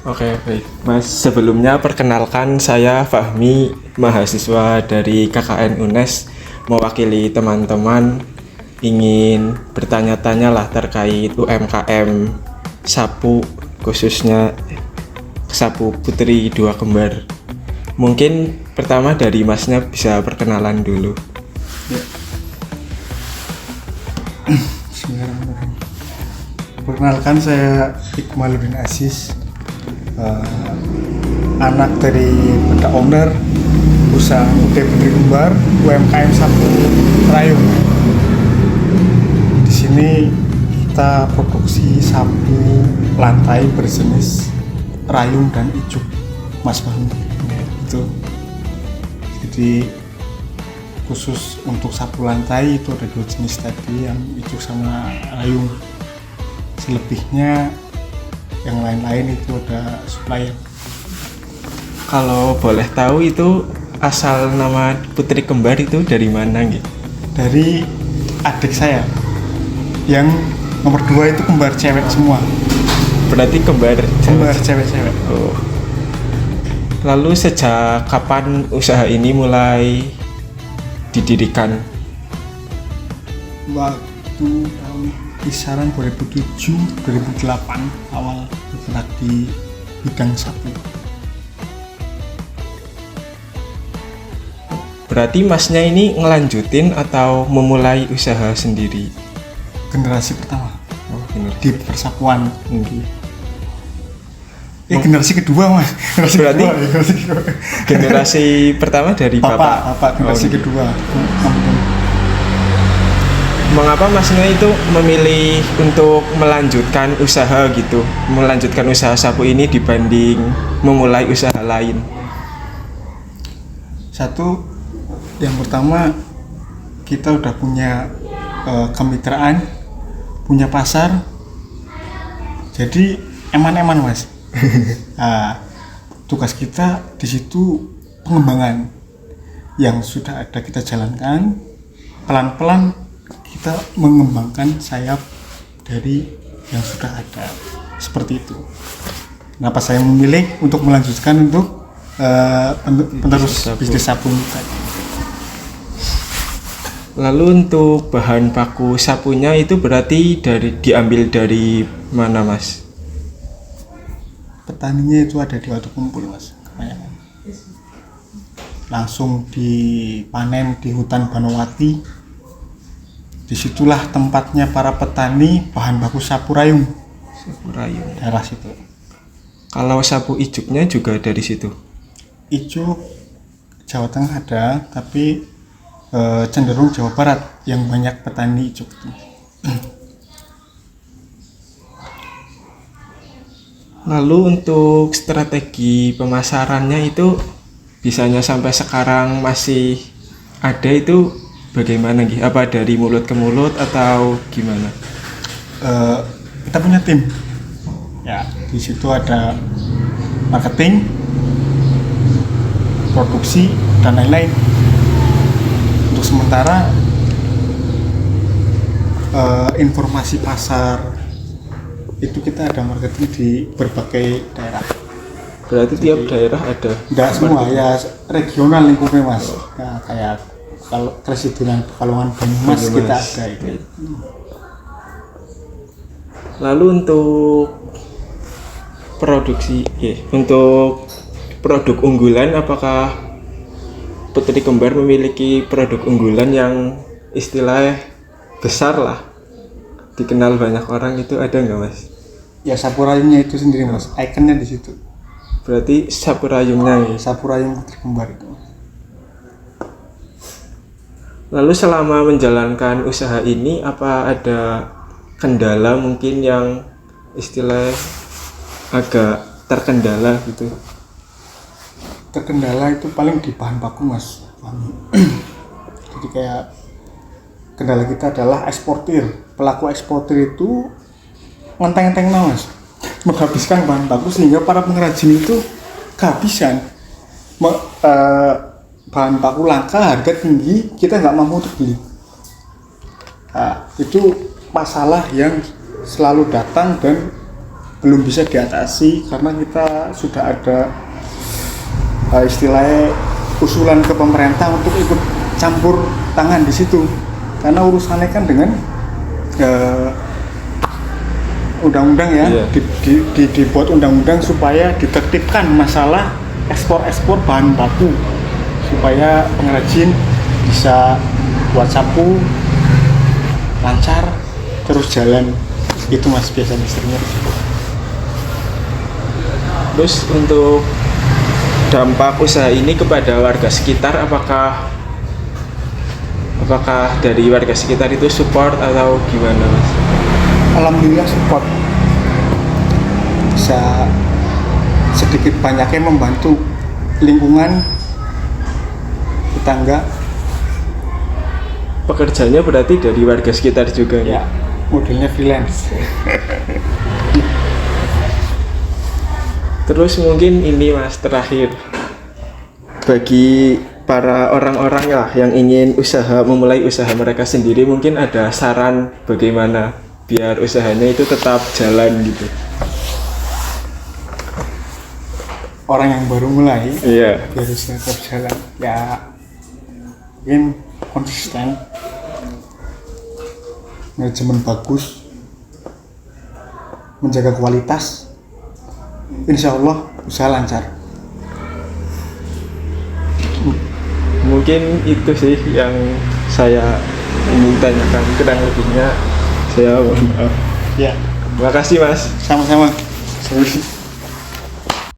Oke, baik. Mas, sebelumnya perkenalkan saya Fahmi, mahasiswa dari KKN UNES, mewakili teman-teman ingin bertanya-tanya lah terkait UMKM sapu, khususnya sapu Putri Dua Kembar. Mungkin pertama dari Masnya bisa perkenalan dulu. Bismillahirrahmanirrahim. Perkenalkan, saya Iqmaluddin Aziz, anak dari Benda Owner usaha UT Putri Kembar UMKM Sapu Rayung. Di sini kita produksi sapu lantai berjenis rayung dan ijuk, Mas Fahmi. Itu jadi khusus untuk sapu lantai itu ada dua jenis tadi, yang ijuk sama rayung. Selebihnya yang lain-lain itu ada supplier. Kalau boleh tahu itu asal nama Putri Kembar itu dari mana gitu? Dari adik saya, yang nomor 2 itu kembar cewek semua. Berarti kembar Cewek-cewek. Oh. Lalu sejak kapan usaha ini mulai didirikan? Waktu tahun kisaran 2007-2008 awal bergerak di bidang sapu. Berarti Masnya ini ngelanjutin atau memulai usaha sendiri? Generasi pertama Oh, benar. di persapuan. Generasi kedua, Mas. Berarti Generasi kedua. generasi pertama dari Bapak generasi Oh, kedua. Mengapa Masnya itu memilih untuk melanjutkan usaha gitu? Melanjutkan usaha sapu ini dibanding memulai usaha lain? Satu, yang pertama kita udah punya kemitraan, punya pasar, jadi eman-eman, Mas. Nah, tugas kita di situ pengembangan yang sudah ada kita jalankan, pelan-pelan kita mengembangkan sayap dari yang sudah ada, seperti itu. Kenapa saya memilih untuk melanjutkan untuk penerus bisnis sabun tadi. Lalu untuk bahan baku sapunya itu berarti diambil dari mana, Mas? Petaninya itu ada di Wadukumpul, Mas, kebanyakan. Langsung dipanen di hutan Banowati. Disitulah tempatnya para petani bahan baku sapu rayung. Sapu rayung. Daerah situ. Kalau sapu ijuknya juga dari situ? Ijuk Jawa Tengah ada, tapi cenderung Jawa Barat yang banyak petani ijuk itu. Lalu untuk strategi pemasarannya itu bisanya sampai sekarang masih ada itu bagaimana gitu? Apa dari mulut ke mulut atau gimana? Kita punya tim. Ya, di situ ada marketing, produksi, dan lain-lain. Untuk sementara informasi pasar itu kita ada marketing di berbagai daerah. Berarti tiap daerah ada? Tidak semua, ya regional lingkupnya, Mas. Nah, kayak kalau Kresidenan Pekalongan Banyumas kita ada itu. Lalu untuk produksi, untuk produk unggulan, apakah Putri Kembar memiliki produk unggulan yang istilahnya besar lah, dikenal banyak orang, itu ada nggak, Mas? Ya, sapu rayungnya itu sendiri, Mas, ikonnya di situ. Berarti sapu rayungnya ya? Sapu rayung Putri Kembar itu. Lalu selama menjalankan usaha ini, apa ada kendala mungkin yang istilahnya agak terkendala gitu? Terkendala itu paling di bahan baku, Mas. Jadi kayak kendala kita adalah eksportir. Pelaku eksportir itu ngenteng-ngenteng, Mas, menghabiskan bahan baku sehingga para pengrajin itu kehabisan. Bahan baku langka, harga tinggi, kita nggak mampu untuk beli. Nah, itu masalah yang selalu datang dan belum bisa diatasi karena kita sudah ada istilahnya usulan ke pemerintah untuk ikut campur tangan di situ, karena urusannya kan dengan undang-undang ya. Iya. Dibuat undang-undang supaya ditertibkan masalah ekspor bahan baku supaya pengrajin bisa buat sapu lancar terus jalan. Itu mas biasa istrinya. Terus untuk dampak usaha ini kepada warga sekitar, apakah dari warga sekitar itu support atau gimana mas? Alhamdulillah support, bisa sedikit banyaknya membantu lingkungan tetangga. Pekerjanya berarti dari warga sekitar juga Ya, modelnya freelance. Terus mungkin ini mas terakhir, bagi para orang-orang lah yang ingin memulai usaha mereka sendiri, mungkin ada saran bagaimana biar usahanya itu tetap jalan gitu. Orang yang baru mulai Iya. biar usaha tetap jalan ya mungkin konsisten, manajemen bagus, menjaga kualitas, insya Allah usaha lancar. Mungkin itu sih yang saya ingin tanyakan, kurang lebihnya saya mohon maaf. Ya, Terima kasih mas. sama-sama. Sorry.